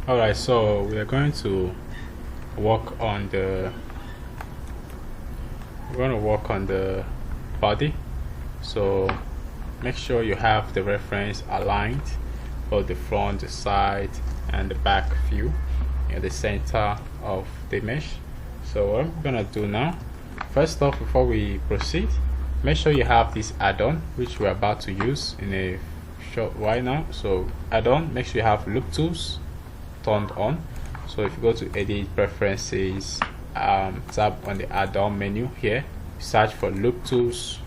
Alright, so we are going to work on the body. So make sure you have the reference aligned, both the front, the side, and the back view in the center of the mesh. So what I'm gonna do now, first off, before we proceed, make sure you have this add-on which we're about to use in a short while now. So add-on, make sure you have loop tools turned on. So if you go to edit preferences, tap on the add-on menu here, search for loop tools,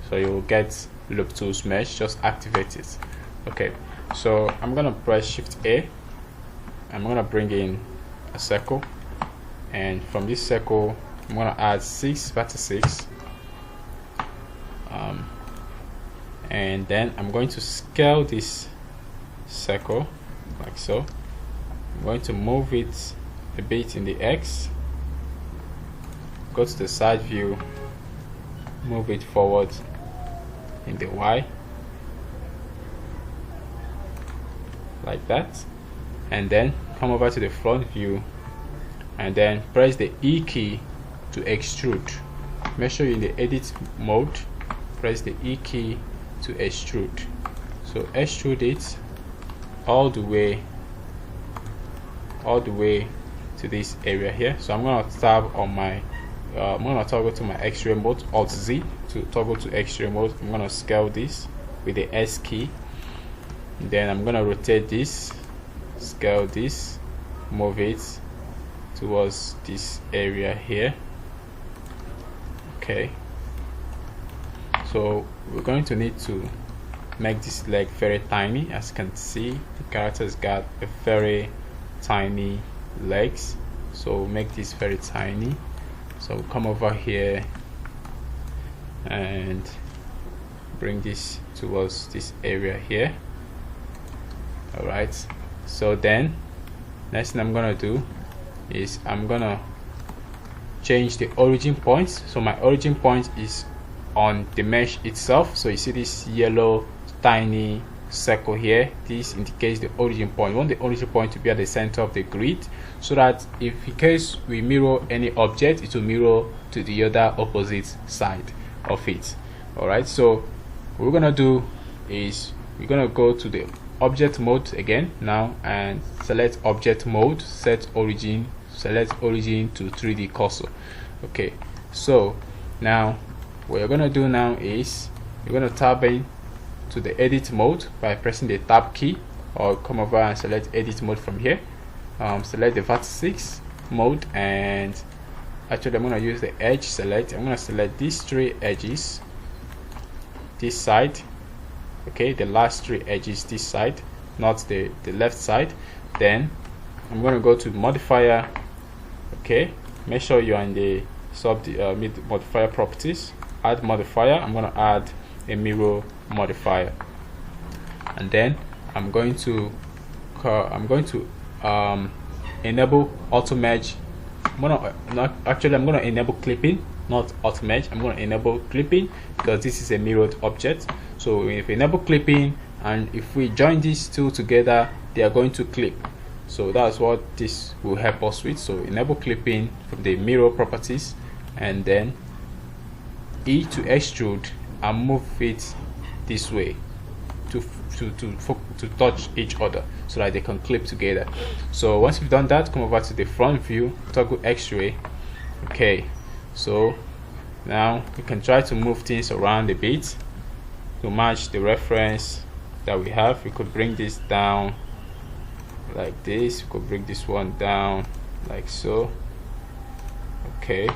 so you will get loop tools mesh. Just activate it. Okay, so I'm gonna press Shift A. I'm gonna bring in a circle, and from this circle I'm gonna add 6 vertices, and then I'm going to scale this circle like so. I'm going to move it a bit in the X, go to the side view, move it forward in the Y like that, and then come over to the front view and then press the E key to extrude. Make sure you're in the edit mode, press the E key to extrude. So extrude it all the way to this area here. So I'm going to tab on my I'm going to toggle to my X-ray mode, Alt Z to toggle to X-ray mode. I'm going to scale this with the S key, then I'm going to rotate this, scale this, move it towards this area here. Okay, so we're going to need to make this leg very tiny. As you can see, the character's got a very tiny legs, so make this very tiny. So come over here and bring this towards this area here. Alright, so then next thing I'm gonna do is I'm gonna change the origin points. So my origin point is on the mesh itself. So you see this yellow tiny circle here, this indicates the origin point. We want the origin point to be at the center of the grid, so that if in case we mirror any object, it will mirror to the other opposite side of it. Alright, so what we're gonna do is we're gonna go to the object mode again now and select object mode, set origin, select origin to 3D cursor. Okay, so now what you're gonna do now is you're gonna tab in to the edit mode by pressing the tab key, or come over and select edit mode from here. Select the vertex mode, and actually I'm going to use the edge select. I'm going to select these 3 edges this side. Okay, the last 3 edges this side, not the left side. Then I'm going to go to modifier. Okay, make sure you're in the mid modifier properties, add modifier. I'm going to add a mirror modifier, and then I'm going to enable auto merge. I'm going to enable clipping, not auto merge. I'm going to enable clipping because this is a mirrored object. So if we enable clipping, and if we join these two together, they are going to clip. So that's what this will help us with. So enable clipping from the mirror properties, and then E to extrude and move it this way to touch each other so that they can clip together. So once you've done that, come over to the front view, toggle X-ray. Okay, so now you can try to move things around a bit to match the reference that we have. We could bring this down like this, we could bring this one down like so. Okay, you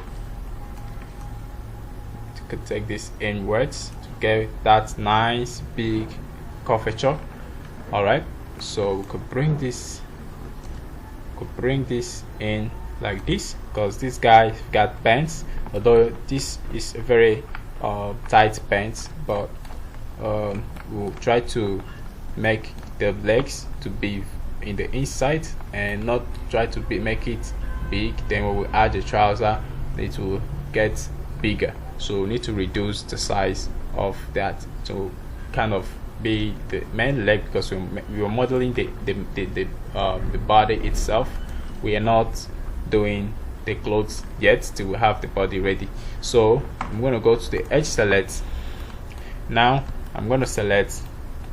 could take this inwards to get that nice big curvature. Alright, so we could bring this in like this, because this guy got pants, although this is a very tight pants, but we'll try to make the legs to be in the inside and not try to make it big. Then when we add the trouser, it will get bigger, so we need to reduce the size of that to kind of be the main leg, because we are modeling the body itself. We are not doing the clothes yet till we have the body ready. So I'm going to go to the edge select. Now I'm going to select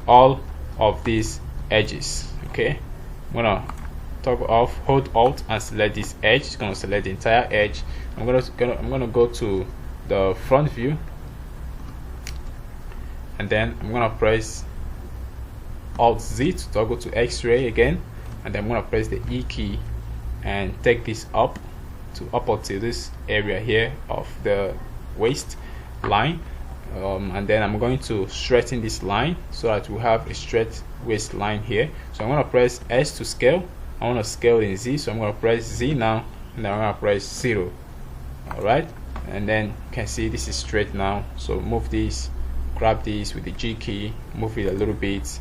all of these edges. Okay, I'm going to toggle off, hold alt and select this edge. It's going to select the entire edge. I'm going to go to the front view, and then I'm going to press alt Z to toggle to X-ray again, and then I'm going to press the E key and take this up to this area here of the waist line, and then I'm going to straighten this line so that we have a straight waist line here. So I'm going to press S to scale. I want to scale in Z, so I'm going to press Z now, and then I'm going to press 0. Alright, and then you can see this is straight now. So move this, grab this with the G key, move it a little bit,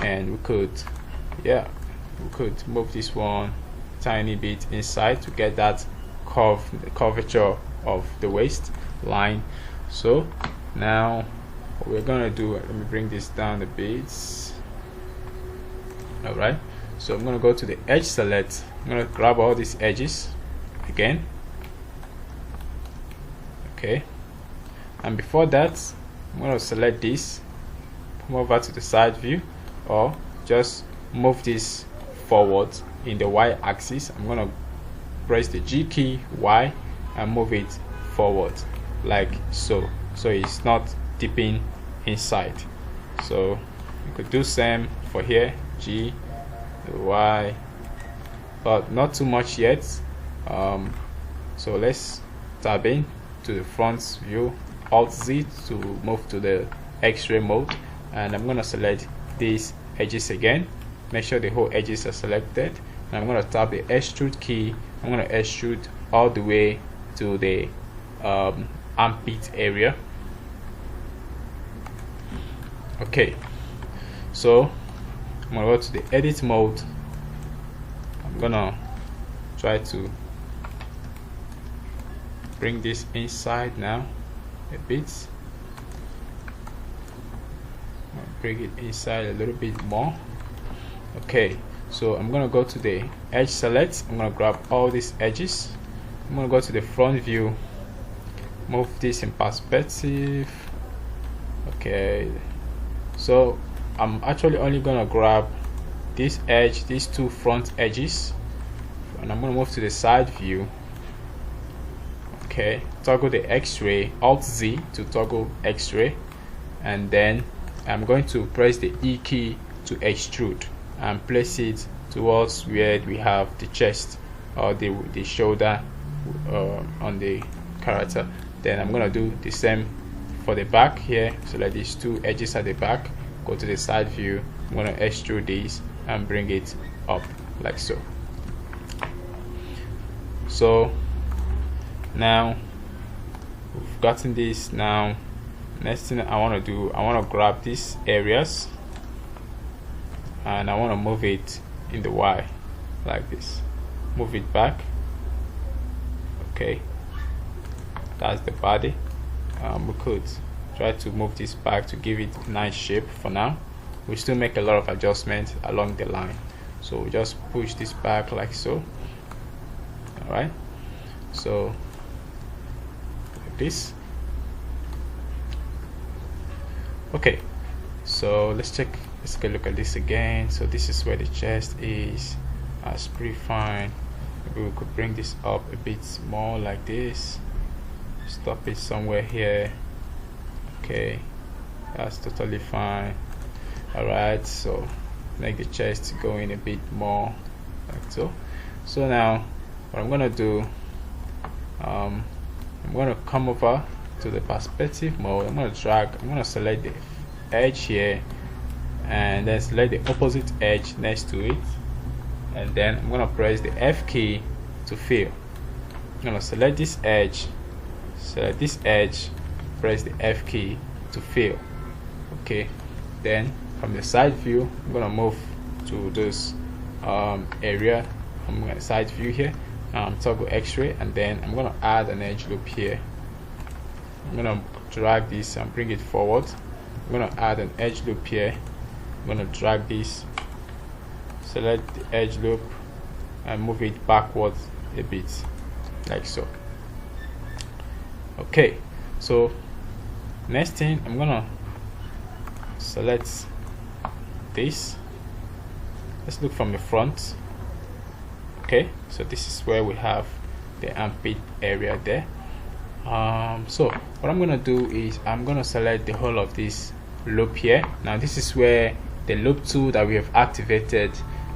and we could move this one tiny bit inside to get that curvature of the waist line. So now what we're gonna do, let me bring this down a bit. Alright, so I'm gonna go to the edge select. I'm gonna grab all these edges again. Okay, and before that I'm gonna select this, come over to the side view, or just move this forward in the Y axis. I'm gonna press the G key, Y, and move it forward like so it's not dipping inside. So you could do same for here, G, Y, but not too much yet. So let's tab in to the front view, alt Z to move to the X-ray mode, and I'm gonna select these edges again. Make sure the whole edges are selected, and I'm going to tap the extrude key. I'm going to extrude all the way to the armpit area. Okay, so I'm going to go to the edit mode. I'm going to try to bring this inside now a bit. Bring it inside a little bit more. Okay, so I'm gonna go to the edge select. I'm gonna grab all these edges. I'm gonna go to the front view, move this in perspective. Okay, so I'm actually only gonna grab this edge, these two front edges, and I'm gonna move to the side view. Okay, toggle the X-ray, alt Z to toggle X-ray, and then I'm going to press the E key to extrude and place it towards where we have the chest or the shoulder on the character. Then I'm gonna do the same for the back here. So like these two edges at the back, go to the side view. I'm gonna extrude these and bring it up like so. So now we've gotten this. Now next thing I want to do, I want to grab these areas and I want to move it in the Y like this. Move it back. Okay, that's the body. We could try to move this back to give it a nice shape. For now we still make a lot of adjustments along the line, so we just push this back like so. Alright, so like this. Okay, so let's take a look at this again. So this is where the chest is. That's pretty fine. Maybe we could bring this up a bit more like this. Stop it somewhere here. Okay, that's totally fine. Alright, so make the chest go in a bit more like so. So now what I'm gonna do, I'm gonna come over to the perspective mode. I'm gonna select the edge here and then select the opposite edge next to it, and then I'm gonna press the F key to fill. I'm gonna select this edge, press the F key to fill. Okay, then from the side view I'm gonna move to this area. I'm gonna side view here, toggle X-ray, and then I'm gonna add an edge loop here. I'm gonna drag this and bring it forward I'm gonna add an edge loop here. I'm gonna drag this, select the edge loop, and move it backwards a bit, like so. Okay, so next thing, I'm gonna select this. Let's look from the front. Okay, so this is where we have the armpit area there. So what I'm gonna do is I'm gonna select the whole of this loop here. Now this is where the loop tool that we have activated,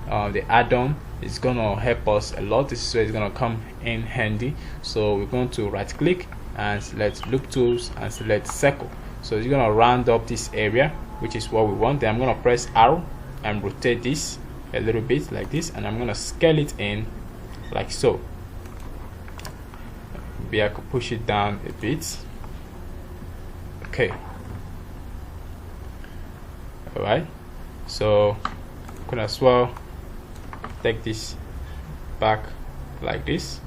the add-on, is gonna help us a lot. This is where it's gonna come in handy. So we're going to right click and select loop tools and select circle. So it's gonna round up this area, which is what we want. Then I'm gonna press arrow and rotate this a little bit like this, and I'm gonna scale it in like so. Maybe I could push it down a bit. Okay. Alright, so I could as well take this back like this,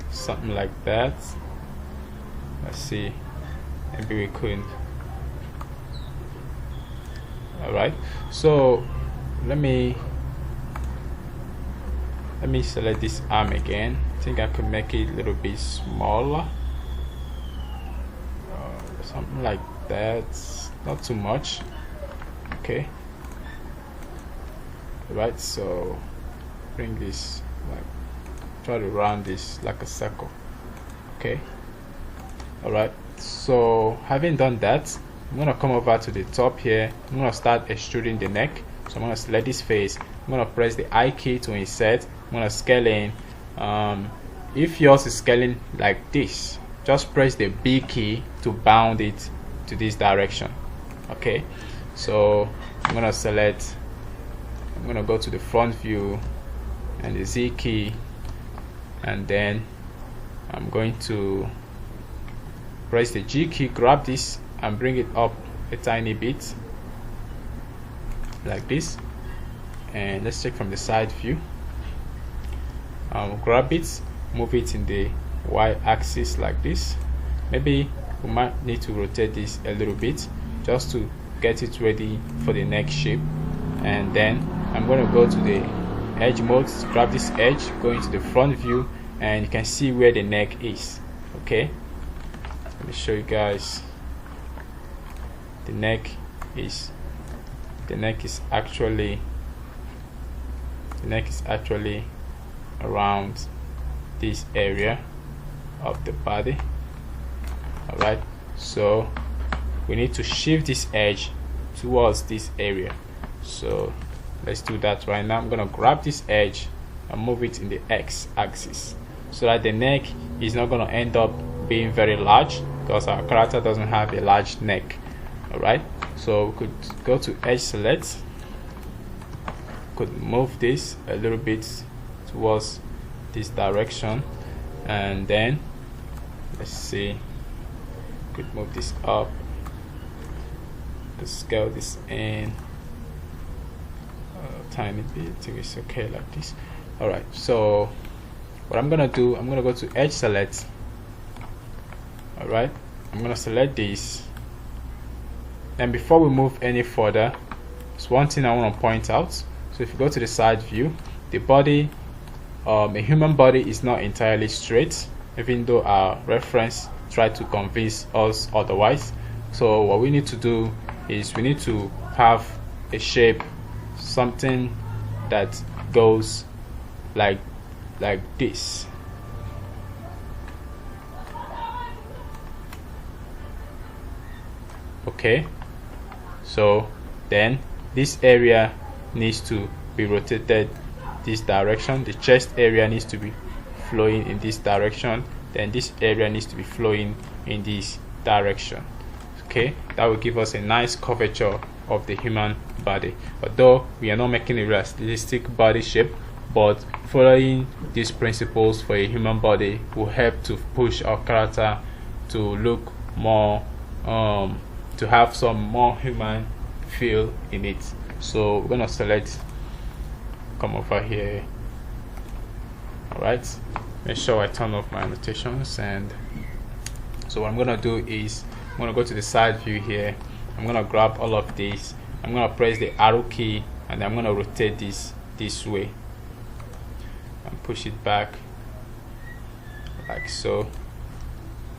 something like that. Let's see, maybe we couldn't. Alright, so let me select this arm again. I think I could make it a little bit smaller, something like that, not too much. Okay, right, so bring this, like, try to round this like a circle. Okay, alright, so having done that, I'm gonna come over to the top here. I'm gonna start extruding the neck. So I'm gonna select this face, I'm gonna press the I key to insert, I'm gonna scale in. If yours is scaling like this, just press the B key to bound it to this direction. Okay, so I'm gonna select, I'm gonna go to the front view and the Z key, and then I'm going to press the G key, grab this and bring it up a tiny bit like this. And let's check from the side view. Grab it, move it in the Y axis like this. Maybe we might need to rotate this a little bit just to get it ready for the neck shape. And then I'm going to go to the edge mode, grab this edge, go into the front view, and you can see where the neck is. Okay, let me show you guys. The neck is actually around this area of the body. Alright, so we need to shift this edge towards this area. So let's do that right now. I'm gonna grab this edge and move it in the X axis so that the neck is not gonna end up being very large, because our character doesn't have a large neck. Alright, so we could go to edge select, could move this a little bit towards this direction, and then let's see, could move this up, could scale this in a tiny bit till it's okay like this. Alright, so what I'm gonna do, I'm gonna go to edge select. Alright, I'm gonna select this. And before we move any further, there's one thing I want to point out. So if you go to the side view, the body, a human body is not entirely straight, even though our reference tried to convince us otherwise. So what we need to do is we need to have a shape, something that goes like this. Okay, so then this area needs to be rotated this direction. The chest area needs to be flowing in this direction, then this area needs to be flowing in this direction. Okay, that will give us a nice curvature of the human body. Although we are not making a realistic body shape, but following these principles for a human body will help to push our character to look more to have some more human feel in it. So we're gonna select, come over here. Alright, make sure I turn off my annotations, and so what I'm gonna do is I'm going to go to the side view here. I'm going to grab all of these. I'm going to press the arrow key, and I'm going to rotate this way and push it back like so.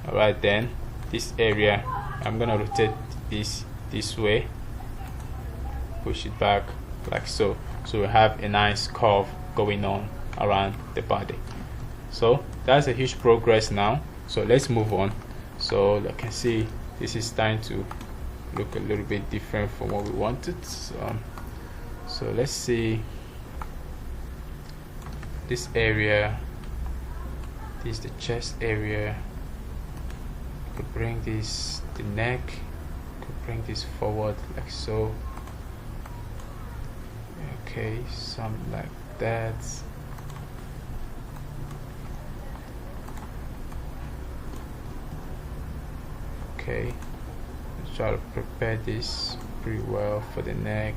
Alright, then this area I'm going to rotate this way, push it back like so. So we have a nice curve going on around the body. So that's a huge progress now. So let's move on. So you can see this is starting to look a little bit different from what we wanted. So let's see this area. This is the chest area. Could bring this the neck, could bring this forward like so. Okay, something like that. Okay, let's try to prepare this pretty well for the neck.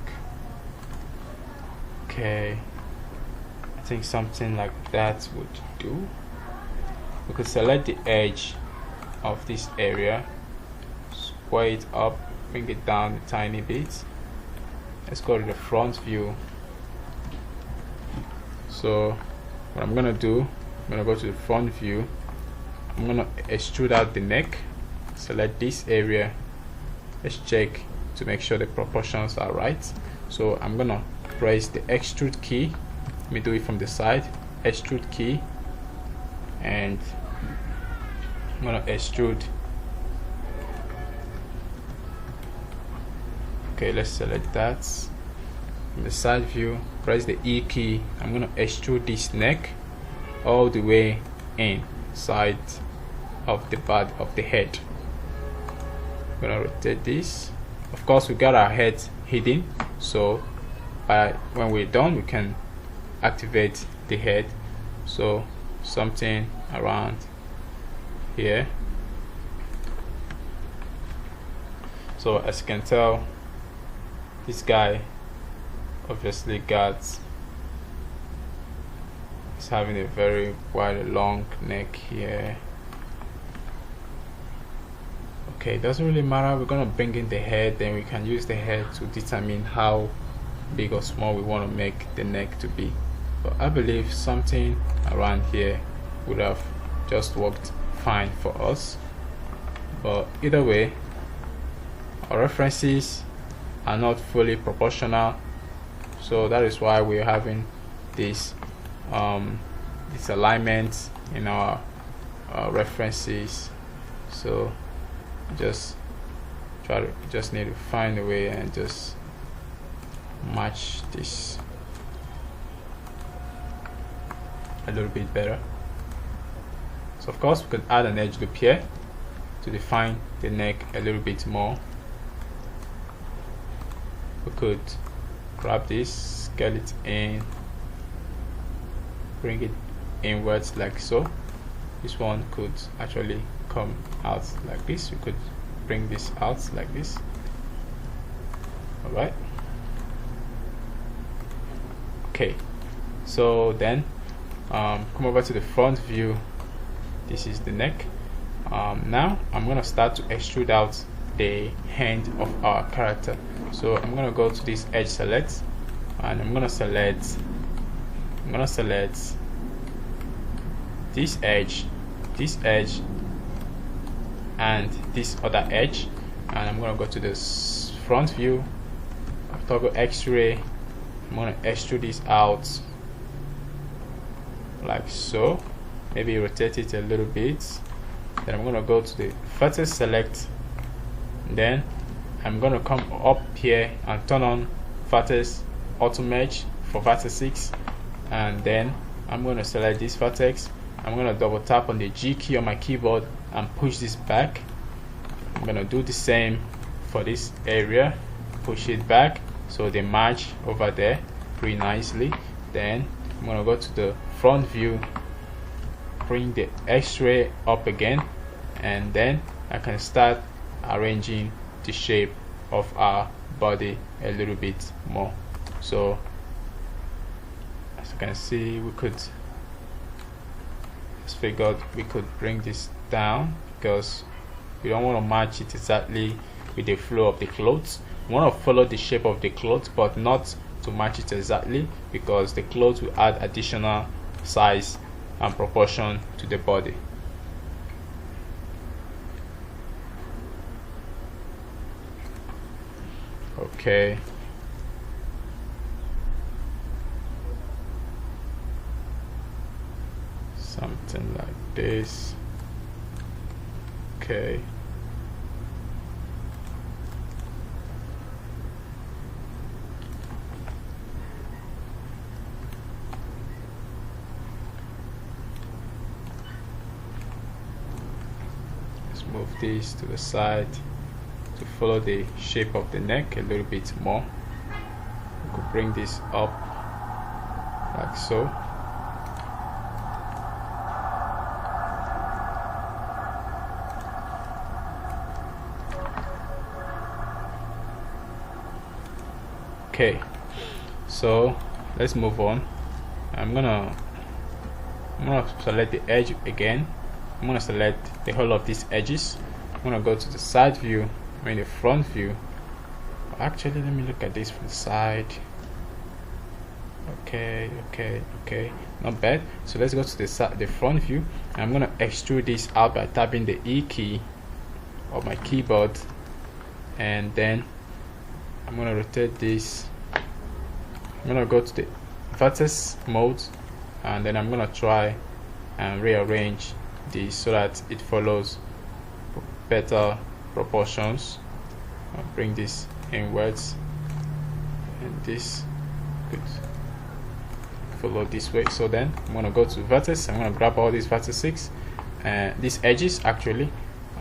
Okay, I think something like that would do. We could select the edge of this area, square it up, bring it down a tiny bit. Let's go to the front view. So what I'm gonna do, I'm gonna go to the front view. I'm gonna extrude out the neck, select this area. Let's check to make sure the proportions are right. So I'm gonna press the extrude key. Let me do it from the side. Extrude key, and I'm gonna extrude. Okay, let's select that. From the side view, press the E key. I'm gonna extrude this neck all the way inside of the body of the head. I'm gonna rotate this. Of course, we got our head hidden, so when we're done, we can activate the head. So something around here. So as you can tell, this guy obviously is having a very wide long neck here. Okay, it doesn't really matter. We're gonna bring in the head, then we can use the head to determine how big or small we want to make the neck to be. But I believe something around here would have just worked fine for us. But either way, our references are not fully proportional, so that is why we're having this alignment in our references. So just need to find a way and just match this a little bit better. So of course we could add an edge loop here to define the neck a little bit more. We could grab this, scale it in, bring it inwards like so. This one could actually come out like this. We could bring this out like this. Alright. Okay, so then come over to the front view. This is the neck. Now I'm gonna start to extrude out the hand of our character. So I'm gonna go to this edge select, and I'm gonna select this edge, and this other edge, and I'm gonna go to this front view, toggle X-ray. I'm gonna extrude this out like so, maybe rotate it a little bit. Then I'm gonna go to the vertex select, then I'm gonna come up here and turn on vertex auto merge for vertex 6, and then I'm gonna select this vertex. I'm gonna double tap on the G key on my keyboard and push this back. I'm gonna do the same for this area, push it back so they match over there pretty nicely. Then I'm gonna go to the front view, bring the X-ray up again, and then I can start arranging the shape of our body a little bit more. So as you can see, we could just figured we could bring this down because We don't want to match it exactly with the flow of the clothes. We want to follow the shape of the clothes, but not to match it exactly, because the clothes will add additional size and proportion to the body. Okay. Something like this. Okay. Let's move this to the side to follow the shape of the neck a little bit more. We could bring this up like so. Okay, so let's move on. I'm gonna select the edge again. I'm gonna select the whole of these edges. I'm gonna go to the side view, the front view. Actually, let me look at this from the side. Okay, not bad. So let's go to the front view. I'm gonna extrude this out by tapping the E key of my keyboard, and then I'm gonna rotate this. I'm gonna go to the vertex mode, and then I'm gonna try and rearrange this so that it follows better proportions. I'll bring this inwards, and this could follow this way. So then I'm gonna go to vertex. I'm gonna grab all these vertices and these edges actually,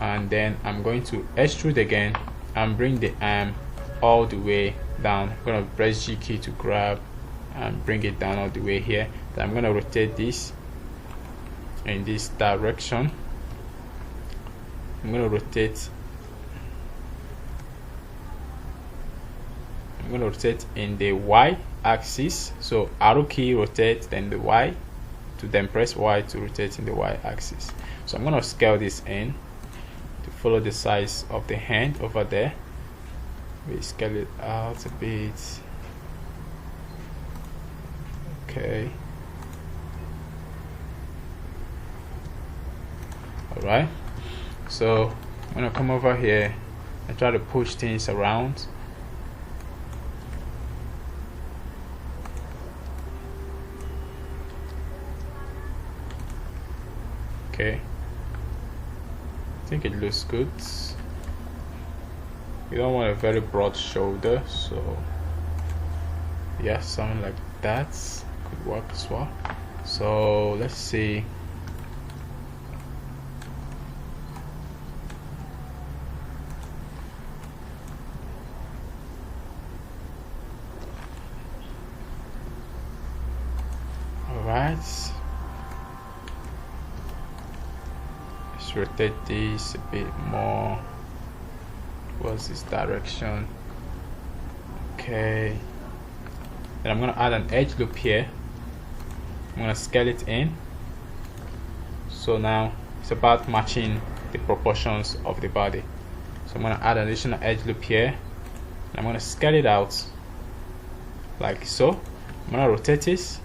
and then I'm going to extrude again and bring the arm all the way down. I'm gonna press G key to grab and bring it down all the way here. Then I'm gonna rotate this in this direction. I'm gonna rotate in the Y axis. So arrow key rotate, then the Y, to then press Y to rotate in the Y axis. So I'm gonna scale this in to follow the size of the hand over there. We scale it out a bit. Okay. Alright. So I'm gonna come over here and try to push things around. Okay. I think it looks good. You don't want a very broad shoulder, so yeah, something like that could work as well. So let's see. Alright, let's rotate this a bit more towards this direction. Okay, then I'm gonna add an edge loop here. I'm gonna scale it in. So now it's about matching the proportions of the body. So I'm gonna add an additional edge loop here, and I'm gonna scale it out like so. I'm gonna rotate this,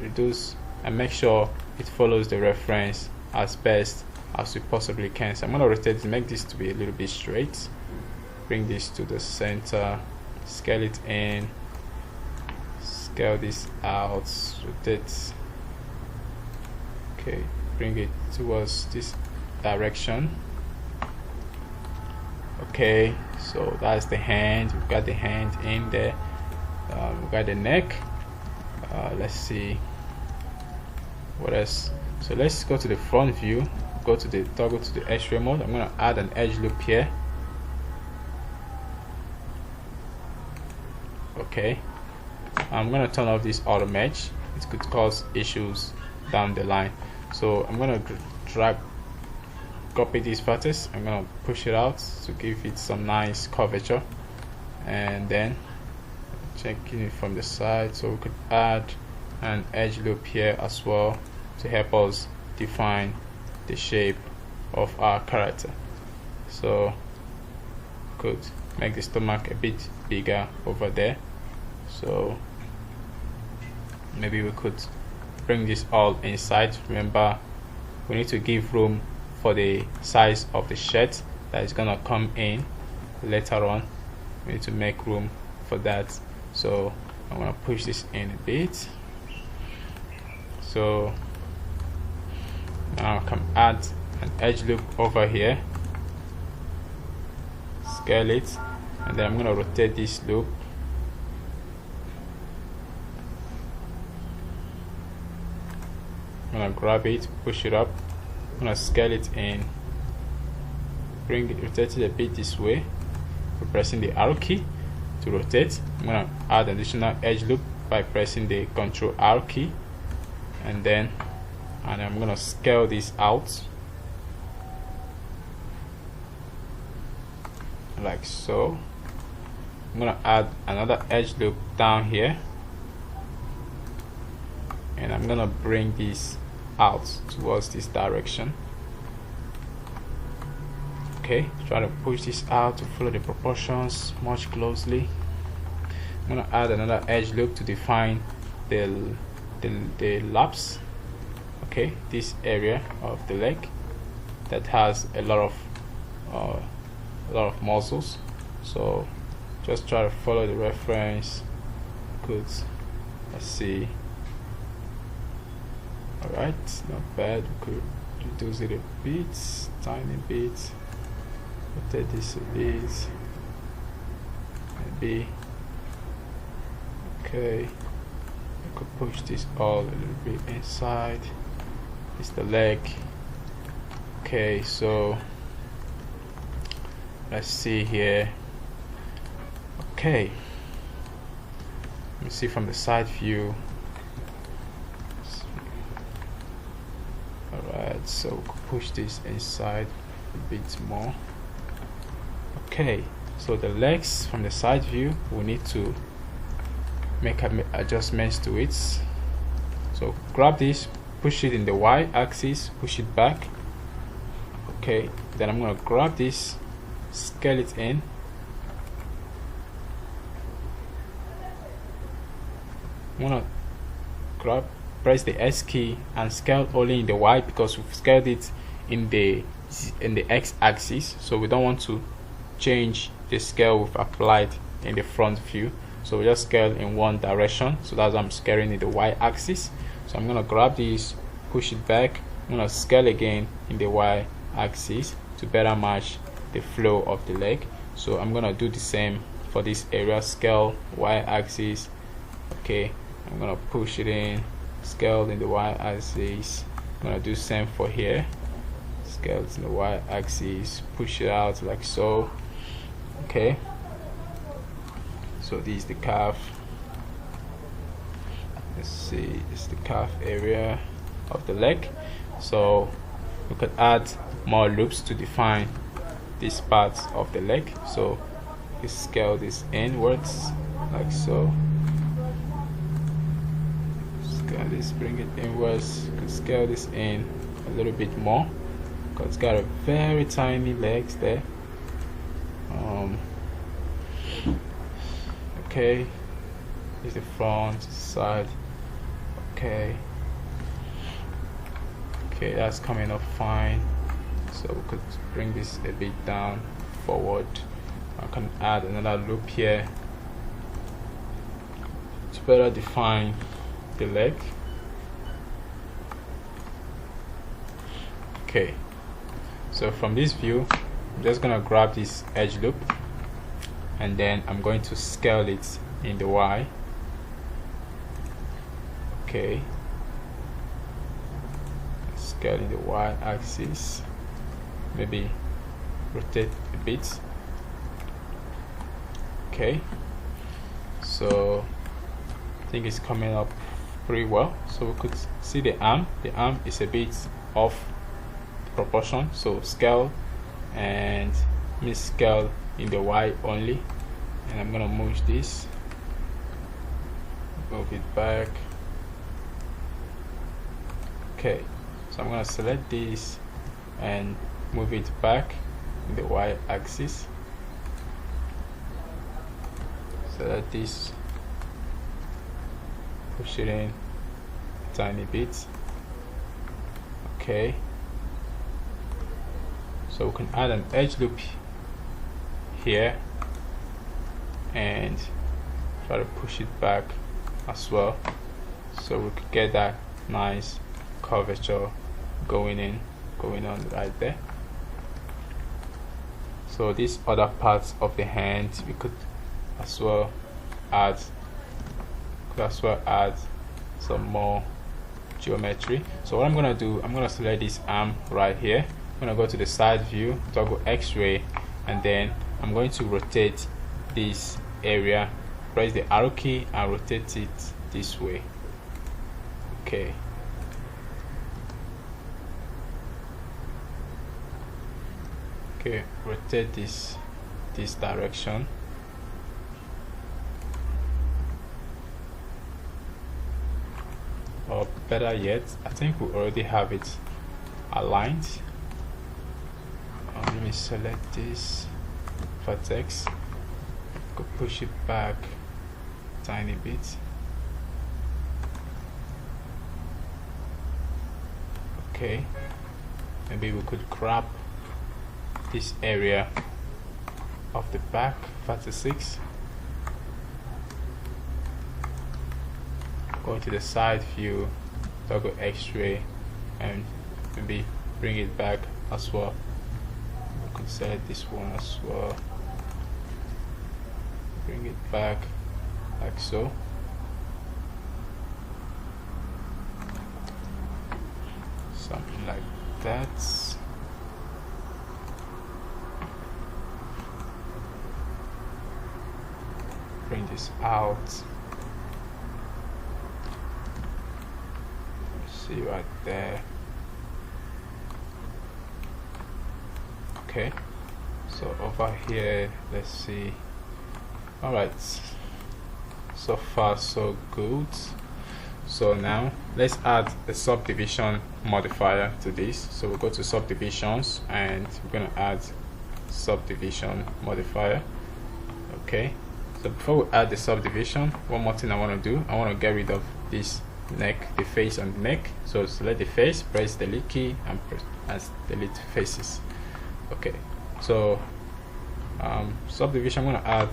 reduce, and make sure it follows the reference as best as we possibly can. So I'm gonna rotate this, make this to be a little bit straight, bring this to the center, scale it in, scale this out, rotate. Okay, bring it towards this direction. Okay, so that's the hand. We've got the hand in there. We've got the neck. Let's see what else. So let's go to the front view, go to the toggle to the X-ray mode. I'm going to add an edge loop here. Okay, I'm going to turn off this auto mesh. It could cause issues down the line. So I'm going to copy this vertex. I'm going to push it out to give it some nice curvature, and then checking it from the side, so we could add an edge loop here as well to help us define the shape of our character. So could make the stomach a bit bigger over there. So maybe we could bring this all inside. Remember, we need to give room for the size of the shirt that is gonna come in later on. We need to make room for that. So I'm gonna push this in a bit. So now I can add an edge loop over here, scale it, and then I'm gonna rotate this loop. I'm gonna grab it, push it up, I'm gonna scale it in, bring it, rotate it a bit this way. We're pressing the arrow key to rotate. I'm gonna add additional edge loop by pressing the Ctrl R key, and I'm gonna scale this out like so. I'm gonna add another edge loop down here, and I'm gonna bring this out towards this direction. Okay, try to push this out to follow the proportions much closely. I'm gonna add another edge loop to define the laps. Okay, this area of the leg that has a lot of muscles. So just try to follow the reference. Good. Let's see. Alright, not bad. We could reduce it a bit, tiny bit. Rotate this a bit. Maybe. Okay. I could push this all a little bit inside. It's the leg. Okay, so let's see here. Okay. Let me see from the side view. Alright, so we could push this inside a bit more. Okay, so the legs from the side view, we need to make adjustments to it. So grab this, push it in the Y axis, push it back. Okay, then I'm gonna grab this, scale it in. I'm gonna press the S key and scale only in the Y, because we've scaled it in the X axis, so we don't want to change the scale we've applied in the front view. So we just scale in one direction, so that's why I'm scaling in the Y axis. So I'm gonna grab this, push it back. I'm gonna scale again in the Y axis to better match the flow of the leg. So I'm gonna do the same for this area, scale Y axis. Okay, I'm gonna push it in, scale in the Y axis. I'm gonna do the same for here, scale in the Y axis, push it out like so. Okay, so this is the calf. Let's see, this is the calf area of the leg. So we could add more loops to define these parts of the leg. So we scale this inwards like so. Scale this, bring it inwards. You can scale this in a little bit more because it's got a very tiny legs there. Okay, here's the front, side. Okay, that's coming up fine. So we could bring this a bit down, forward. I can add another loop here to better define the leg. Okay, so from this view, I'm just gonna grab this edge loop, and then I'm going to scale it in the Y. Okay, scale in the Y axis, maybe rotate a bit. Okay, so I think it's coming up pretty well. So we could see the arm is a bit off proportion, so scale and scale in the Y only, and I'm gonna move this, move it back. Okay, so I'm gonna select this and move it back in the y-axis. Select this, push it in a tiny bit. Okay, so we can add an edge loop here and try to push it back as well, so we could get that nice curvature going on right there. So these other parts of the hand we could as well add some more geometry. So what I'm gonna do, I'm gonna select this arm right here. I'm gonna go to the side view, toggle X-ray, and then I'm going to rotate this area. Press the arrow key and rotate it this way. Okay. Okay, rotate this direction. Or better yet, I think we already have it aligned. Let me select this vertex, go push it back a tiny bit. Okay, maybe we could grab this area of the back vertex, go to the side view, toggle X-ray, and maybe bring it back as well. We can select this one as well, bring it back like so. Something like that. Bring this out. See right there. Okay, so over here, let's see. All right, so far so good. So now let's add a subdivision modifier to this. So we'll go to subdivisions and we're going to add subdivision modifier. Okay, so before we add the subdivision, one more thing I want to do, I want to get rid of this neck, the face on the neck. So select the face, press the delete key, and delete faces. Okay, so subdivision, I'm going to add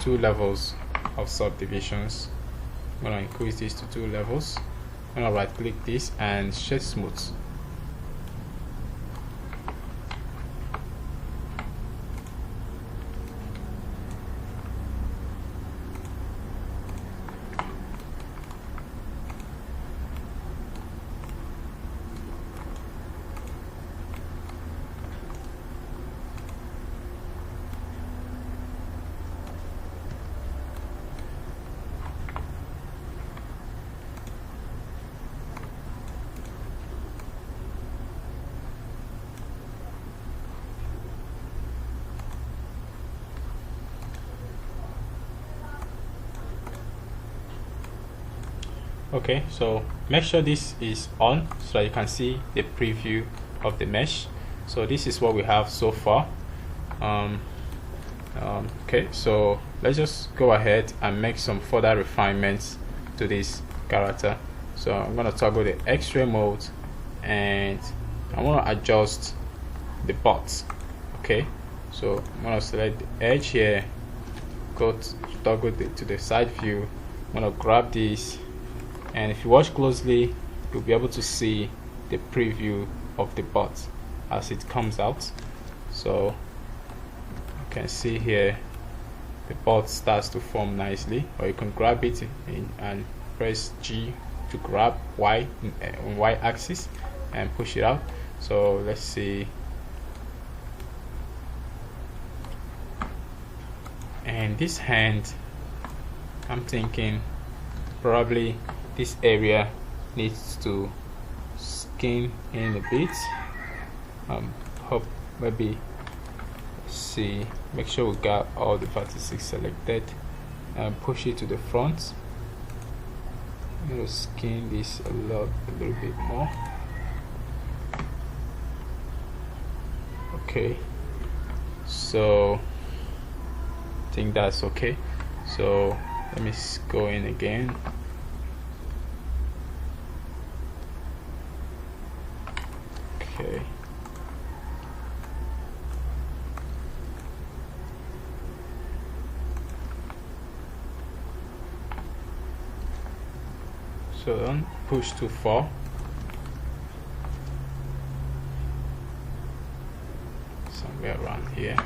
2 levels of subdivisions. I'm going to increase this to 2 levels. I'm going to right click this and shade smooth. Okay, so make sure this is on so that you can see the preview of the mesh. So this is what we have so far. Okay, so let's just go ahead and make some further refinements to this character. So I'm going to toggle the X-ray mode and I want to adjust the bots. Okay, so I'm going to select the edge here, go to toggle to the side view. I'm going to grab this, and if you watch closely, you'll be able to see the preview of the bot as it comes out. So you can see here the bot starts to form nicely, or you can grab it and press G to grab Y on Y axis and push it out. So let's see, and this hand, I'm thinking probably this area needs to skin in a bit. Hope maybe see, make sure we got all the vertices selected and push it to the front. I'm going to skin this a little bit more. Okay, so I think that's okay. So let me go in again. Okay, so don't push too far. Somewhere around here.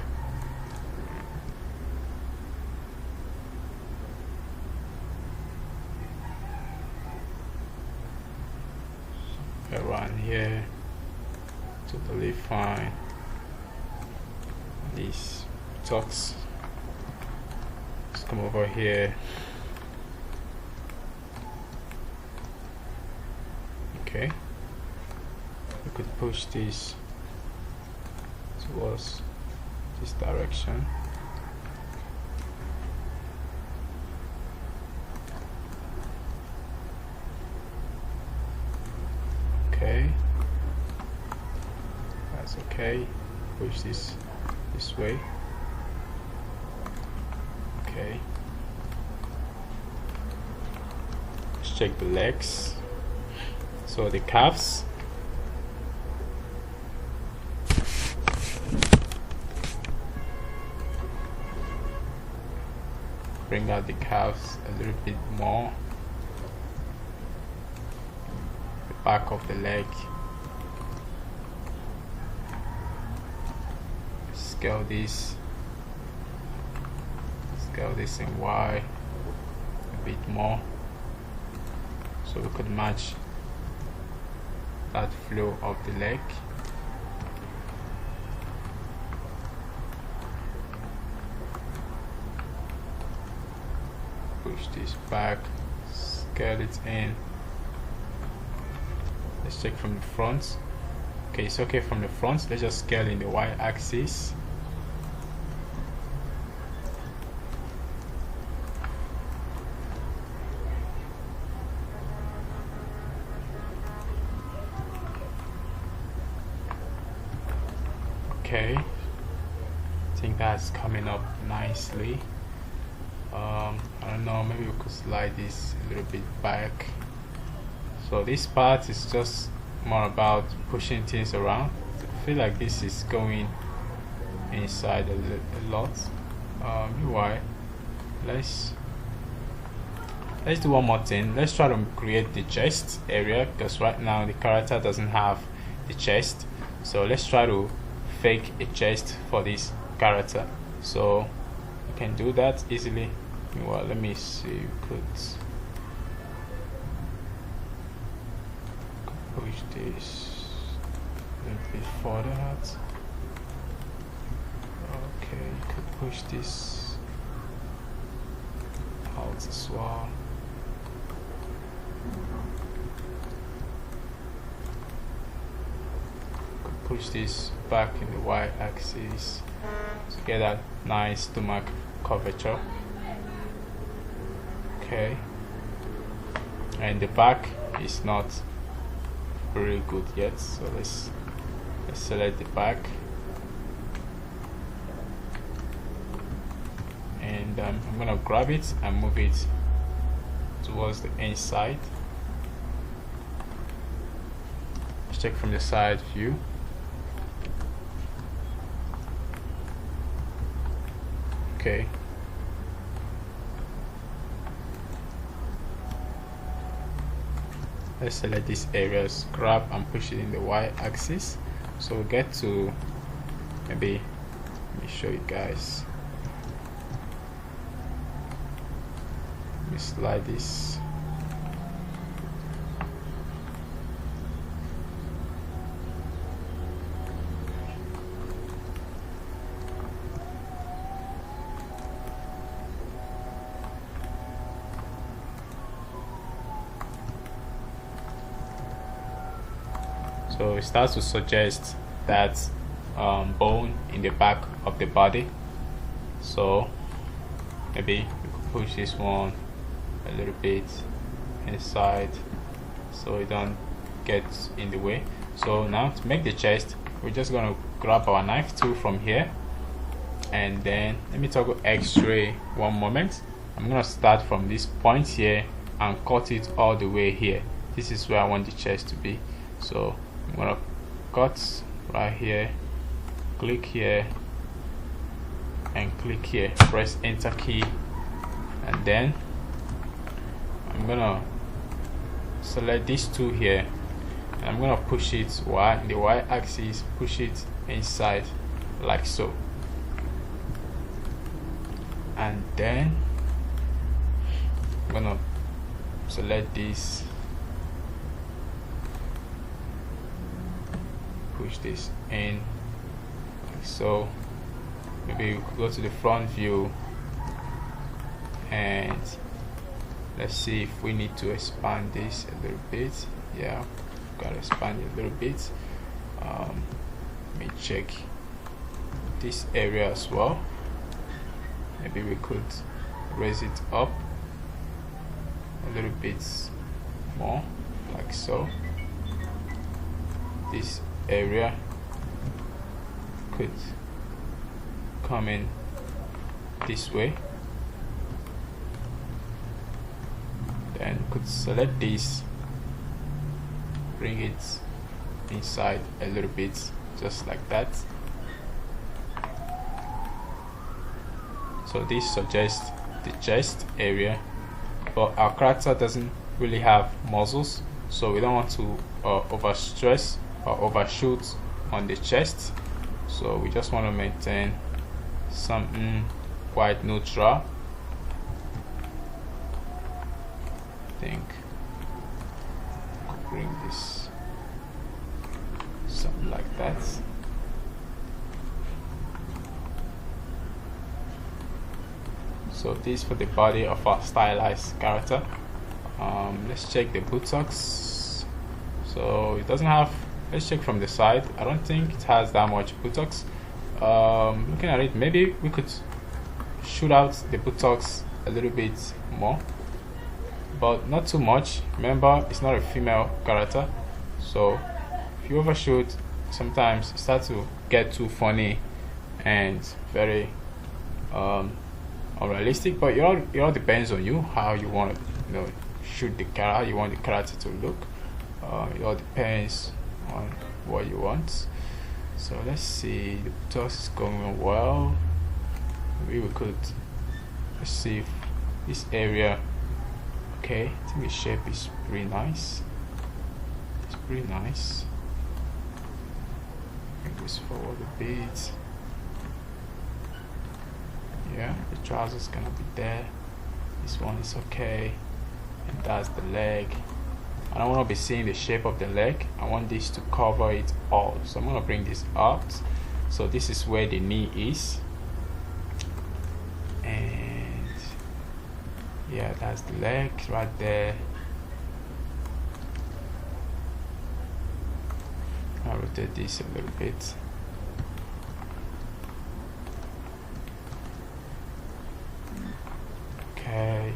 Around here, totally fine. These talks, let's come over here. Okay, we could push this towards this direction. Okay, that's okay. Push this way. Okay, let's check the legs. So the calves, bring out the calves a little bit more. The back of the leg, scale this in Y a bit more, so we could match that flow of the leg. Push this back, scale it in. Let's check from the front. Okay, it's okay from the front. Let's just scale in the Y axis. Okay, I think that's coming up nicely. I don't know, maybe we could slide this a little bit back. So this part is just more about pushing things around. I feel like this is going inside a lot. Meanwhile, let's do one more thing. Let's try to create the chest area, because right now the character doesn't have the chest. So let's try to fake a chest for this character. So you can do that easily. Well, let me see. You could push this a little bit further out. Okay, you could push this out as well. Push this back in the Y axis to get that nice stomach curvature. Okay, and the back is not very good yet, so let's select the back, and I'm gonna grab it and move it towards the inside. Let's check from the side view. Okay, let's select these areas, grab and push it in the Y axis. So we get to, maybe let me show you guys. Let me slide this. So it starts to suggest that bone in the back of the body. So maybe we could push this one a little bit inside so it don't get in the way. So now to make the chest, we're just gonna grab our knife tool from here, and then let me toggle X-ray one moment. I'm gonna start from this point here and cut it all the way here. This is where I want the chest to be, so I'm gonna cut right here, click here and click here, press enter key, and then I'm gonna select this tool here, and I'm gonna push it the Y axis, push it inside like so, and then I'm gonna select this, push this in like so. Maybe we could go to the front view, and let's see if we need to expand this a little bit. Yeah, gotta expand it a little bit. Let me check this area as well. Maybe we could raise it up a little bit more like so. This area could come in this way, then could select this, bring it inside a little bit, just like that. So this suggests the chest area, but our character doesn't really have muscles, so we don't want to overstress or overshoot on the chest, so we just want to maintain something quite neutral. I think I'll bring this something like that. So this for the body of our stylized character. Let's check the buttocks. So it doesn't have, let's check from the side. I don't think it has that much buttocks. Looking at it, maybe we could shoot out the buttocks a little bit more, but not too much. Remember, it's not a female character, so if you overshoot, sometimes it starts to get too funny and very unrealistic. But it all depends on you, how you want to shoot the character, how you want the character to look. It all depends on what you want. So let's see, the buttocks is going well. Maybe we could, let's see if this area, okay, I think the shape is pretty nice. It's pretty nice. Bring this forward a bit. Yeah, the trousers gonna be there. This one is okay, and that's the leg. I don't want to be seeing the shape of the leg. I want this to cover it all, so I'm going to bring this out. So this is where the knee is, and yeah, that's the leg right there. I'll rotate this a little bit. Okay,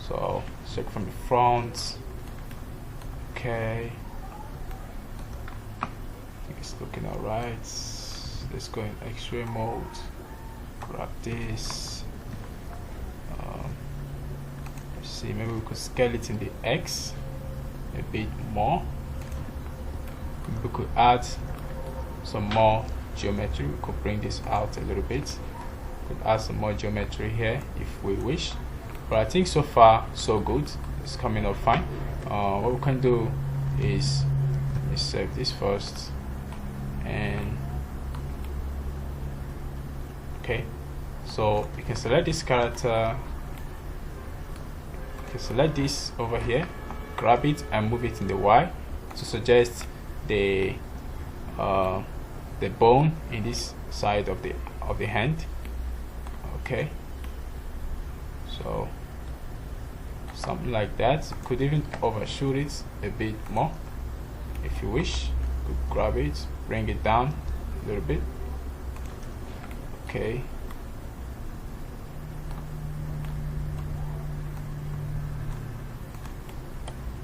so check from the front. Okay, I think it's looking alright. Let's go in X-ray mode. Grab this. Let's see, maybe we could scale it in the X a bit more. We could add some more geometry. We could bring this out a little bit. We could add some more geometry here if we wish. But I think so far so good. It's coming up fine. What we can do is, let's save this first, and okay, so you can select this character, you can select this over here, grab it and move it in the Y to suggest the bone in this side of the hand. Okay, so something like that. You could even overshoot it a bit more if you wish. You could grab it, bring it down a little bit. Okay,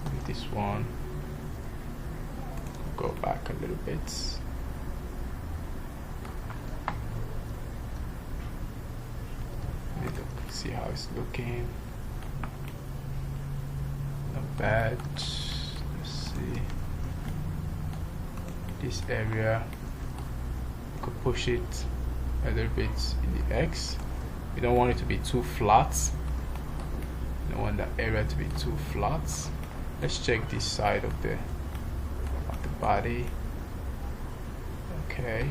with this one, go back a little bit. see how it's looking. Not bad. Let's see this area. You could push it a little bit in the X. You don't want it to be too flat. You don't want that area to be too flat. Let's check this side of the body. Okay.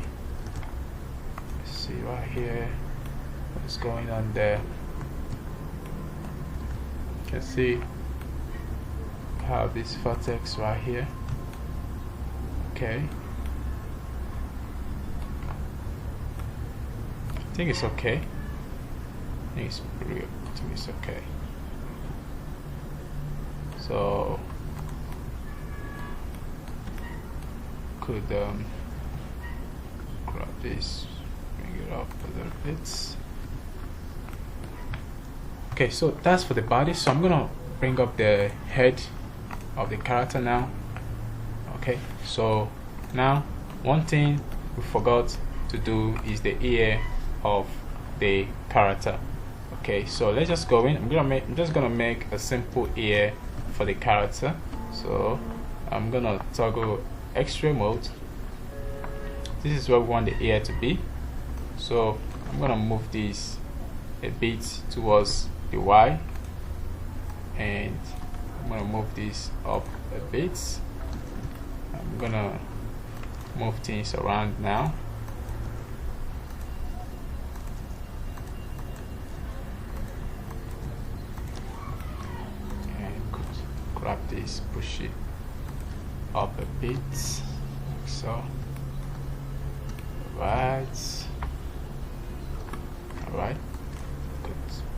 Let's see right here what's going on there. You can see I have this vertex right here. Okay. I think it's okay. I think it's okay. So could grab this, bring it up a little bit. Okay, so that's for the body. So I'm gonna bring up the head of the character now. Okay, so now one thing we forgot to do is the ear of the character. Okay, so let's just go in. I'm just gonna make a simple ear for the character. So I'm gonna toggle X-ray mode. This is where we want the ear to be. So I'm gonna move this a bit towards the Y, and I'm gonna move this up a bit. I'm gonna move things around now. Grab this, push it up a bit, like so. Alright,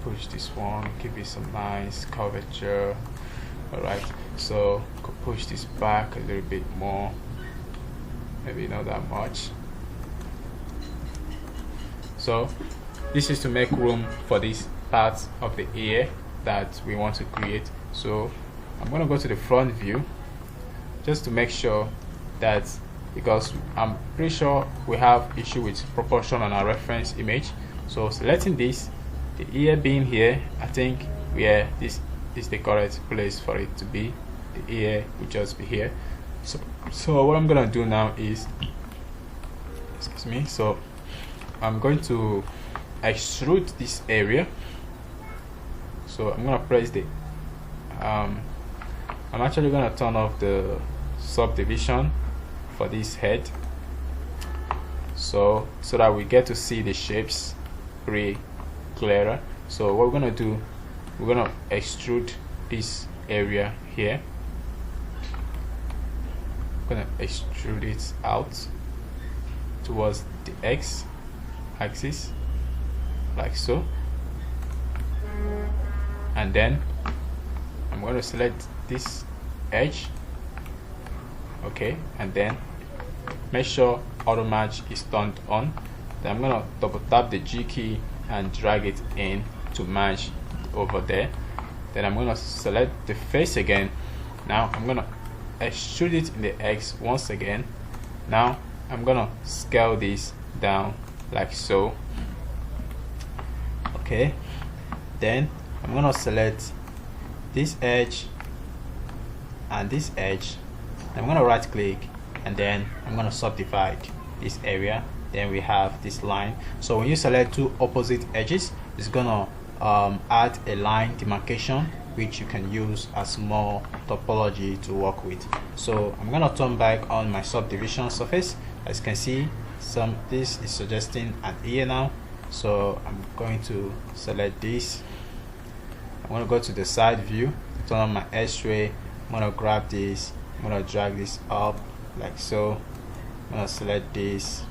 push this one, give it some nice curvature. Alright, so could push this back a little bit more, maybe not that much. So this is to make room for this part of the ear that we want to create. So I'm going to go to the front view just to make sure that, because I'm pretty sure we have issue with proportion on our reference image. So selecting this, the ear being here, I think this is the correct place for it to be. The ear will just be here. So what I'm going to do now is, excuse me, so I'm going to extrude this area. So I'm going to press the I'm actually going to turn off the subdivision for this head, so that we get to see the shapes pretty clearer. So what we're going to do, we're going to extrude this area here. I'm going to extrude it out towards the X axis, like so, and then I'm going to select this edge, okay, and then make sure auto match is turned on. Then I'm going to double tap the G key and drag it in to match over there. Then I'm going to select the face again. Now I'm going to extrude it in the X once again. Now I'm going to scale this down like so, okay. Then I'm going to select this edge and this edge. I'm going to right click, and then I'm going to subdivide this area. Then we have this line. So when you select two opposite edges, it's going to add a line demarcation, which you can use as more topology to work with. So I'm going to turn back on my subdivision surface. As you can see, this is suggesting an ear now. So I'm going to select this. I'm going to go to the side view, turn on my X-ray. I'm going to grab this, I'm going to drag this up like so. I'm going to select this,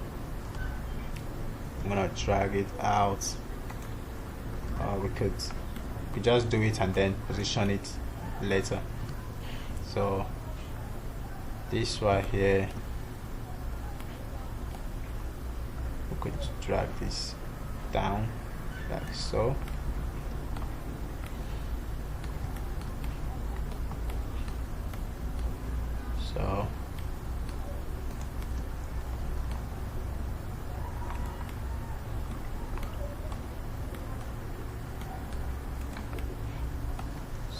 I'm going to drag it out. We could just do it and then position it later. So this right here, we could drag this down like so. So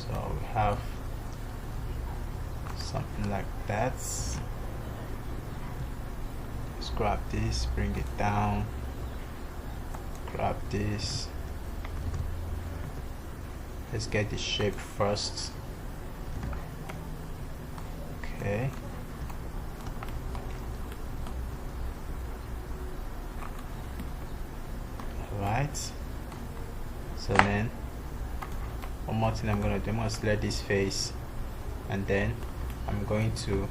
So we have something like that. Let's grab this, bring it down, grab this. Let's get the shape first. Okay. Alright. So then one more thing I'm going to do, I'm going to select this face, and then I'm going to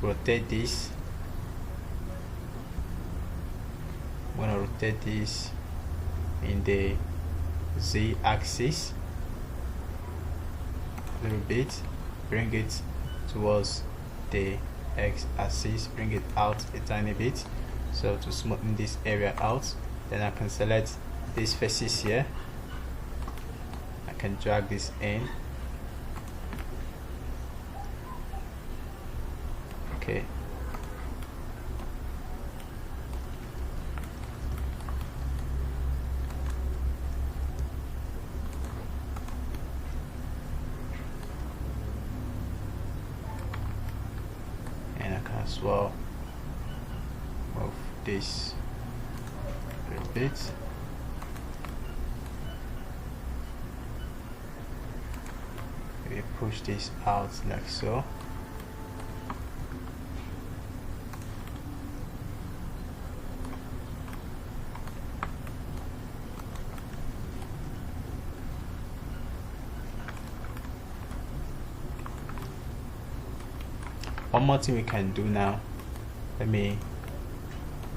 rotate this. I'm going to rotate this in the Z axis a little bit, bring it towards the X axis, bring it out a tiny bit, so to smoothen this area out. Then I can select these faces here, I can drag this in. Okay. And I can as well move this a little bit. Maybe push this out like so. One more thing we can do now, let me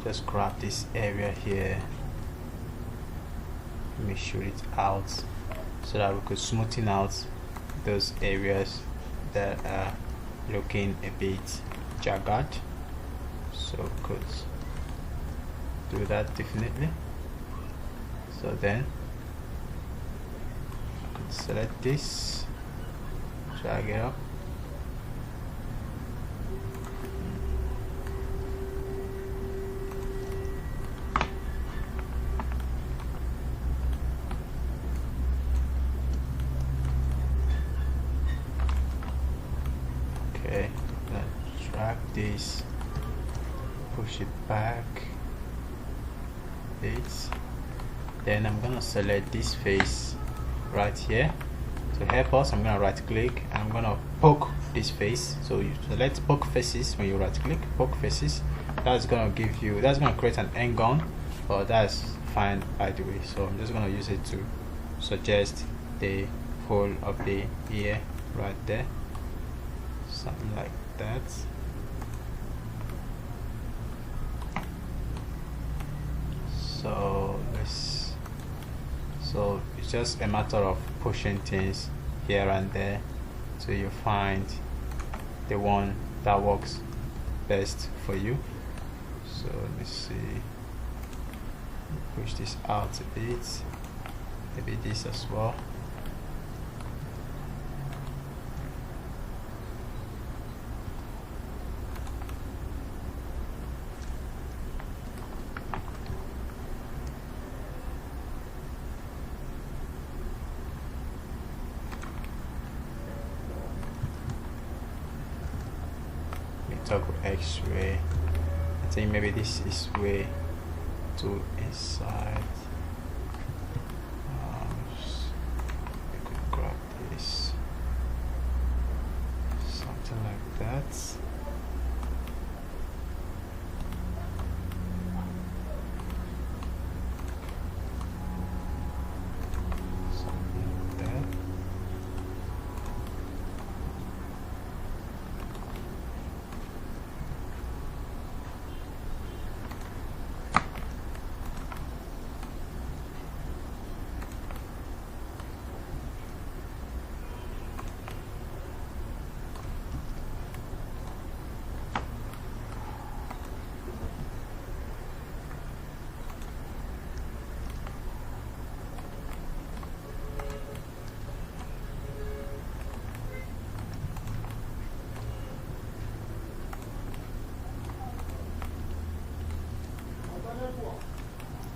just grab this area here, let me shoot it out so that we could smoothen out those areas that are looking a bit jagged. So we could do that definitely. So then I can select this, drag it up. Okay, let's drag this, push it back, then I'm gonna select this face right here. To help us, I'm gonna right click and I'm gonna poke this face. So you select poke faces when you right click, poke faces. That's gonna create an end gun, but that's fine by the way. So I'm just gonna use it to suggest the hole of the ear right there, something like that. So it's just a matter of pushing things here and there till you find the one that works best for you. So let me see, push this out a bit, maybe this as well. Toggle X-ray. I think maybe this is way too inside. We could grab this, something like that.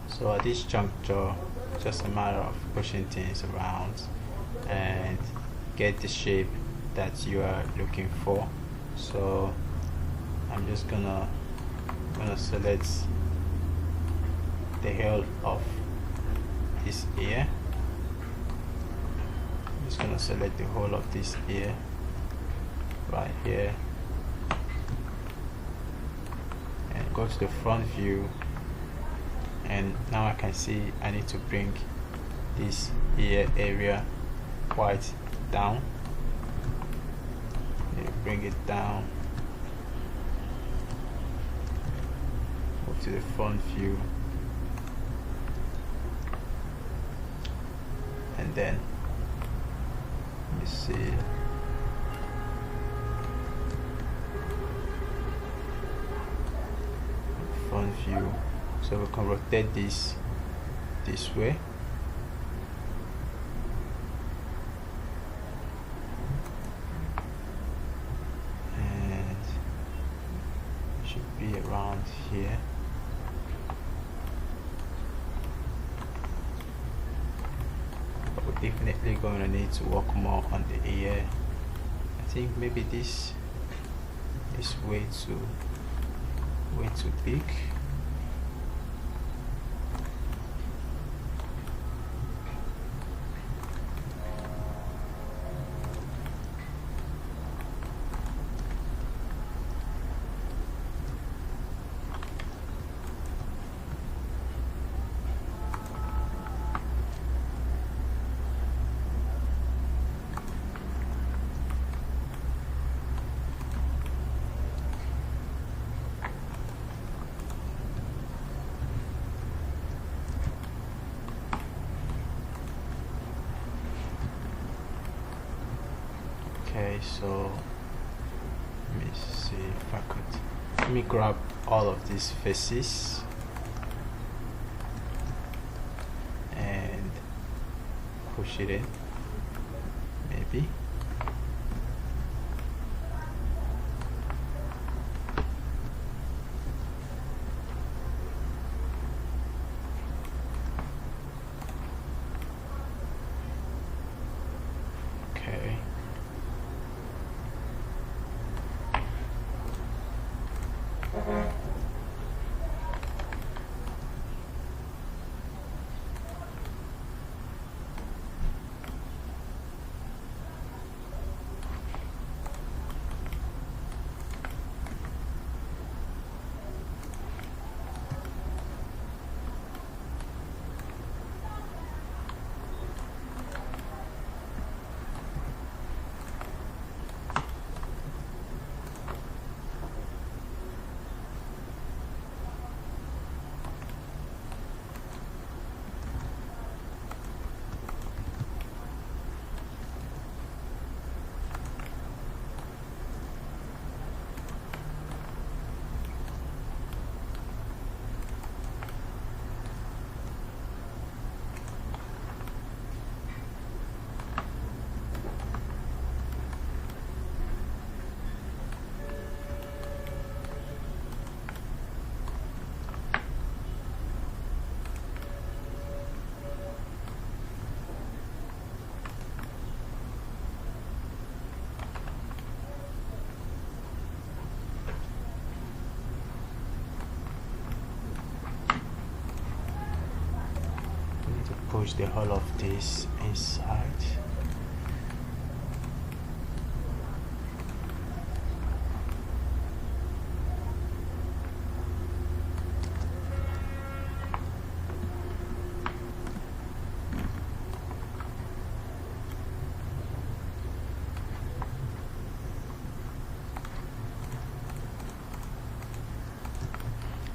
So at this juncture, just a matter of pushing things around and get the shape that you are looking for. So I'm just gonna select the heel of this ear. I'm just gonna select the whole of this ear right here and go to the front view, and now I can see I need to bring this ear area quite down. Bring it down, move to the front view, and then let me see, front view. So we can rotate this way. Be around here. But we're definitely going to need to work more on the ear. I think maybe this is way too big. Okay, so let me see if I could, let me grab all of these faces and push it in, maybe. Okay. Push the whole of this inside.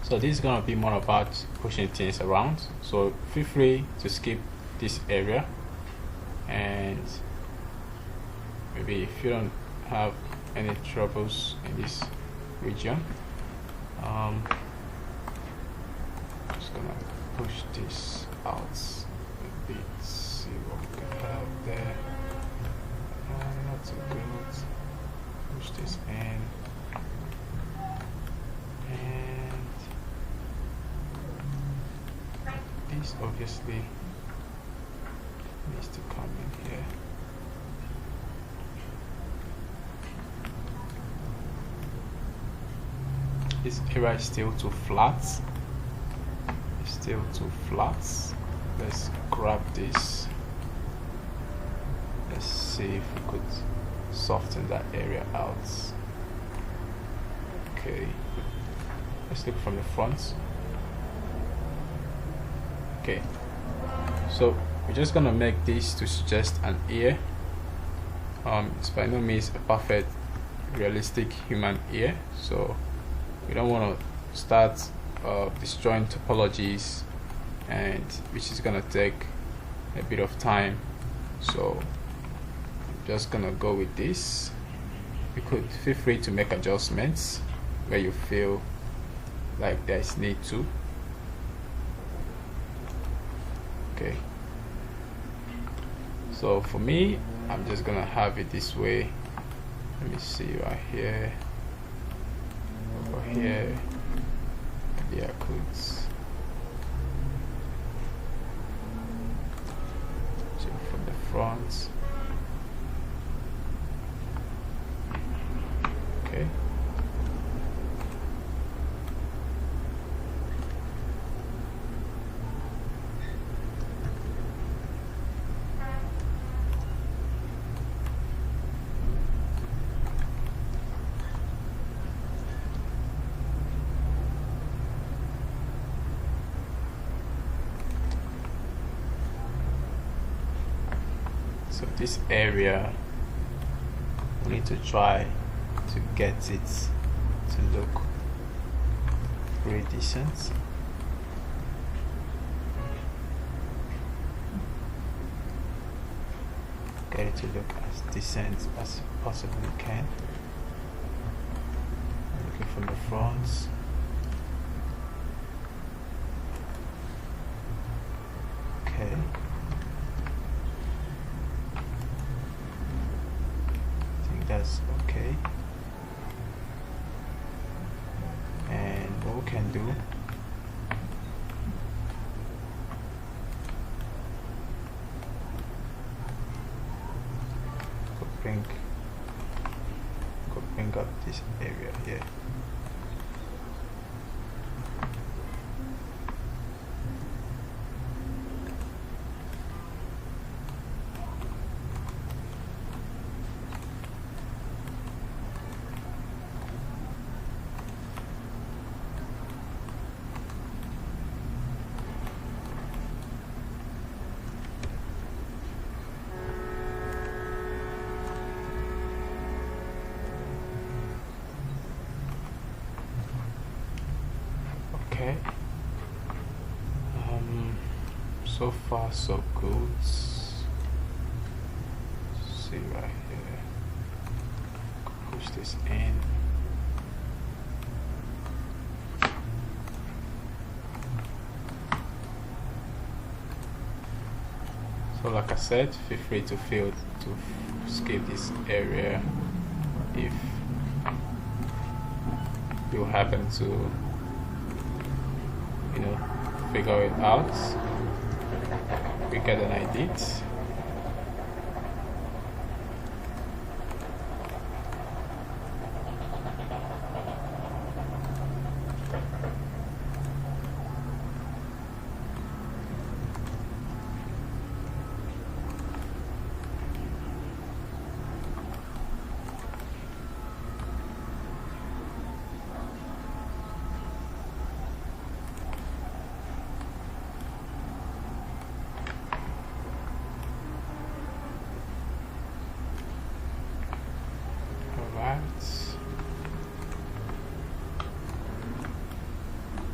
So this is going to be more about pushing things around, so feel free to skip this area, and maybe if you don't have any troubles in this region, I'm just gonna push this out a bit, see what we can have there. Not too good. Push this in, and this obviously needs to come in here. this area is still too flat. It's still too flat. Let's grab this. Let's see if we could soften that area out. Okay, let's look from the front. Okay, so we're just gonna make this to suggest an ear. It's by no means a perfect realistic human ear, so we don't want to start destroying topologies, and which is gonna take a bit of time. So I'm just gonna go with this. You could feel free to make adjustments where you feel like there's need to. Okay, so for me, I'm just gonna have it this way. Let me see right here, over here. Maybe I could check from the front. Okay. So this area, we need to try to get it to look pretty decent. Get it to look as decent as possibly can. Looking from the front. Okay. That's okay. And what we can do, could bring up this area here. Okay. So far so good. See right here. Push this in. So like I said, feel free to skip this area if you happen to figure it out quicker than I did.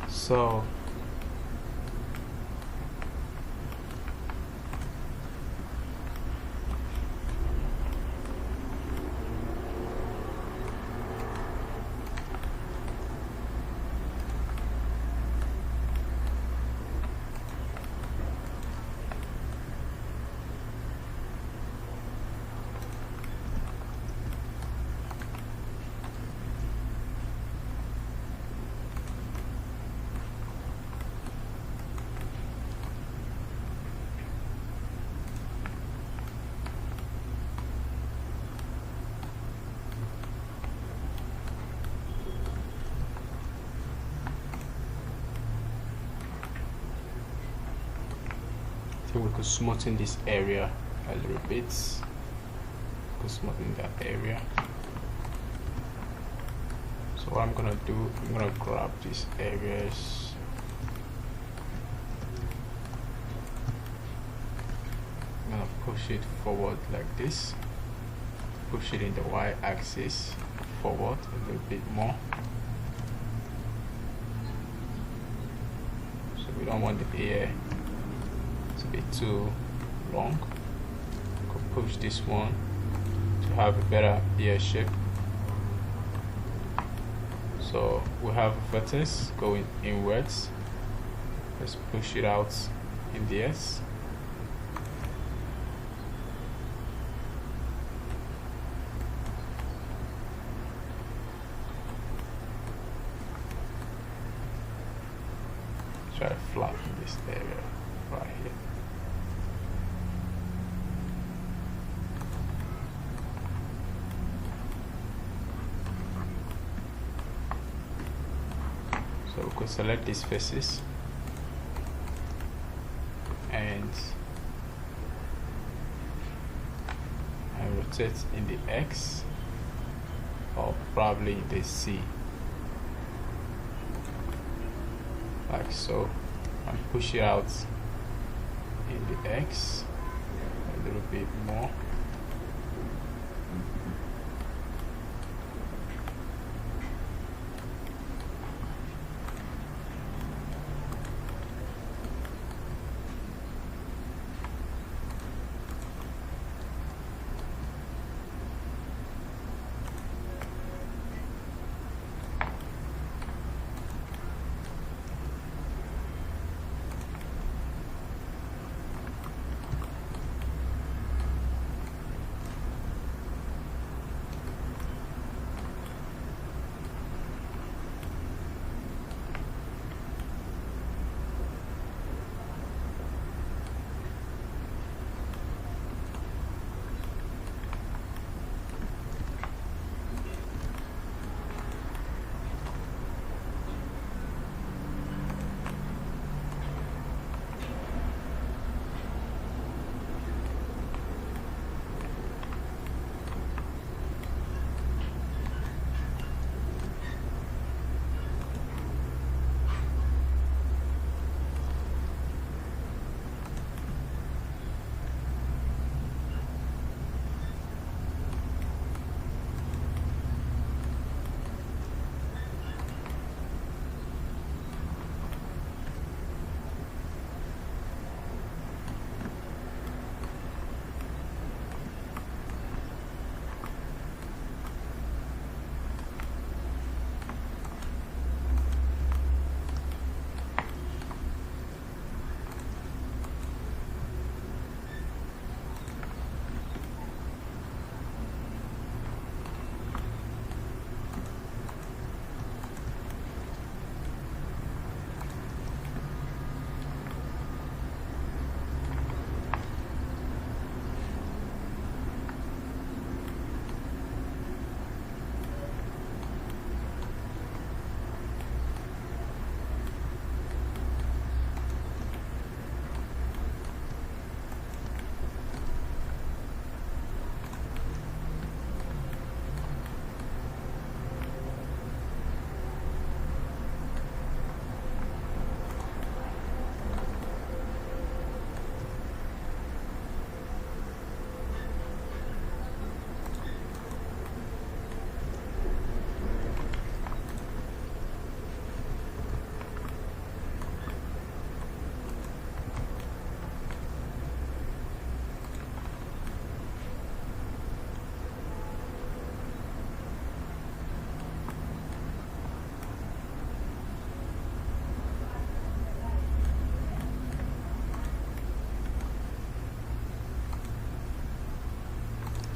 So think we could smoothen this area a little bit. We could smoothen that area. So what I'm gonna do, I'm gonna grab these areas. I'm gonna push it forward like this. Push it in the y-axis forward a little bit more. So we don't want the ear to be too long. We could push this one to have a better ear shape. So we have a vertex going inwards. Let's push it out in the S. Try to flatten this area right here. So we could select these faces and rotate in the X or probably in the C, like so, and push it out in the X a little bit more.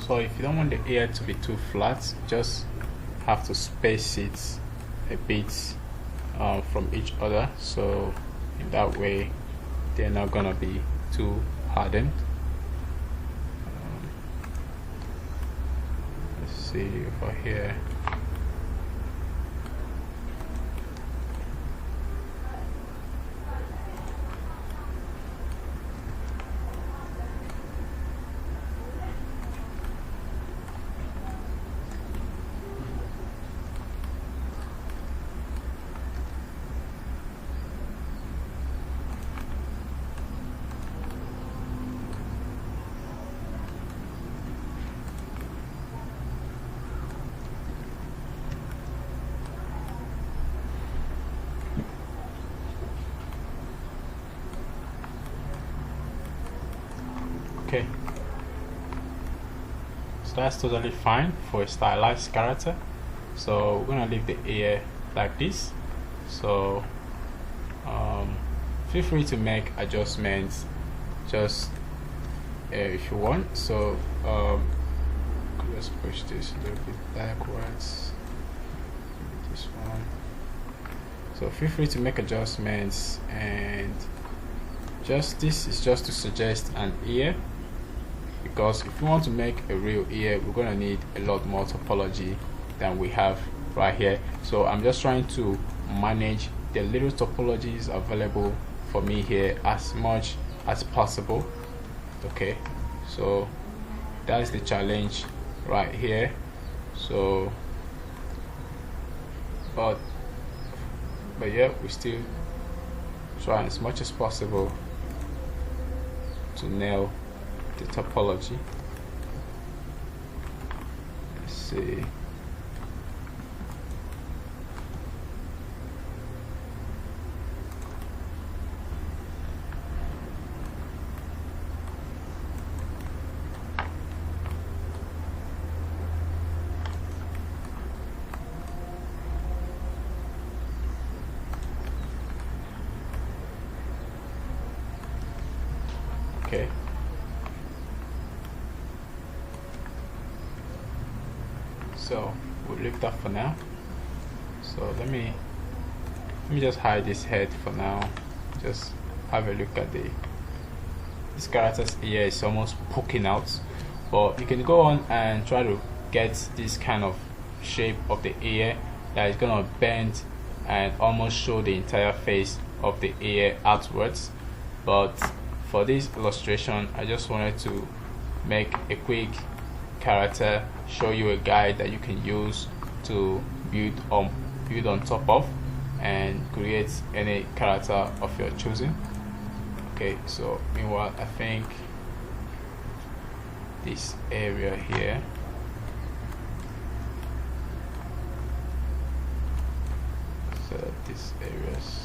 So if you don't want the ear to be too flat, just have to space it a bit from each other, so in that way they're not gonna be too hardened. Let's see over here. that's totally fine for a stylized character. So we're gonna leave the ear like this. So feel free to make adjustments just if you want. So let's push this a little bit backwards, this one. So feel free to make adjustments, and just this is just to suggest an ear, because if we want to make a real ear, we're going to need a lot more topology than we have right here. So I'm just trying to manage the little topologies available for me here as much as possible. Okay, so that's the challenge right here. So but yeah, we still try as much as possible to nail the topology. Let's see. Okay. So we'll leave that for now. So let me just hide this head for now. Just have a look at this character's ear is almost poking out, but you can go on and try to get this kind of shape of the ear that is gonna bend and almost show the entire face of the ear outwards. But for this illustration, I just wanted to make a quick character, show you a guide that you can use to build on top of and create any character of your choosing. Okay, so meanwhile, I think this area here, so these areas,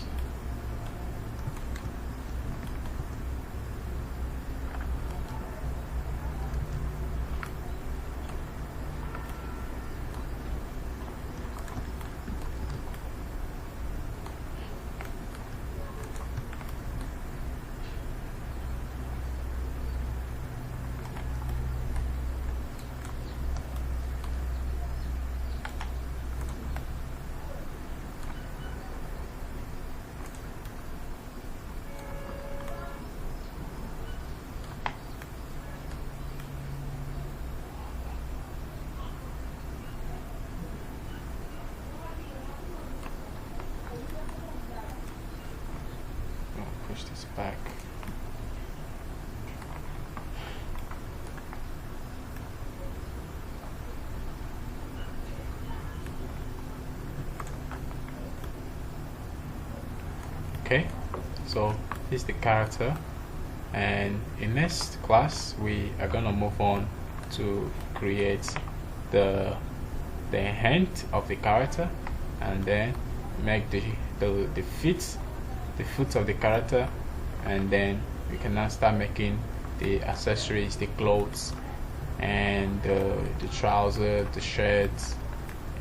push this back. Okay, so this is the character, and in next class we are gonna move on to create the hand of the character, and then make the foot of the character, and then we can now start making the accessories, the clothes, and the trousers, the shirts,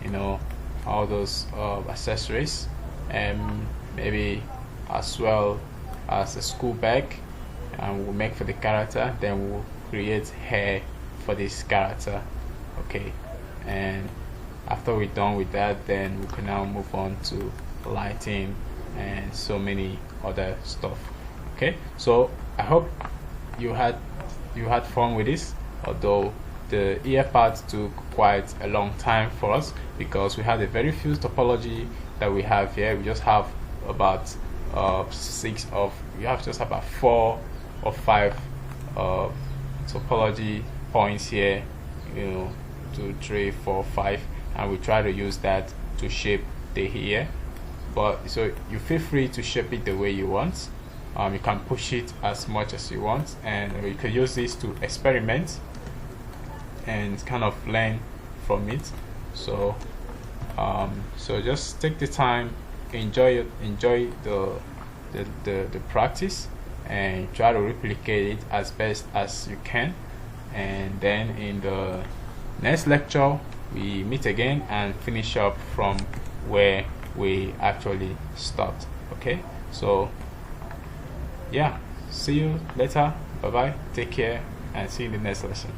you know, all those accessories, and maybe as well as a school bag, and we'll make for the character. Then we'll create hair for this character. Okay, and after we're done with that, then we can now move on to lighting and so many other stuff. Okay, so I hope you had fun with this, although the ear part took quite a long time for us because we had a very few topology that we have here. We just have about just about 4 or 5 topology points here, you know, 2, 3, 4, 5, and we try to use that to shape the ear. But so you feel free to shape it the way you want. You can push it as much as you want, and you can use this to experiment and kind of learn from it. So so just take the time, enjoy the practice, and try to replicate it as best as you can. And then in the next lecture we meet again and finish up from where we actually stopped. Okay, so yeah, see you later. Bye bye, take care, and see you in the next lesson.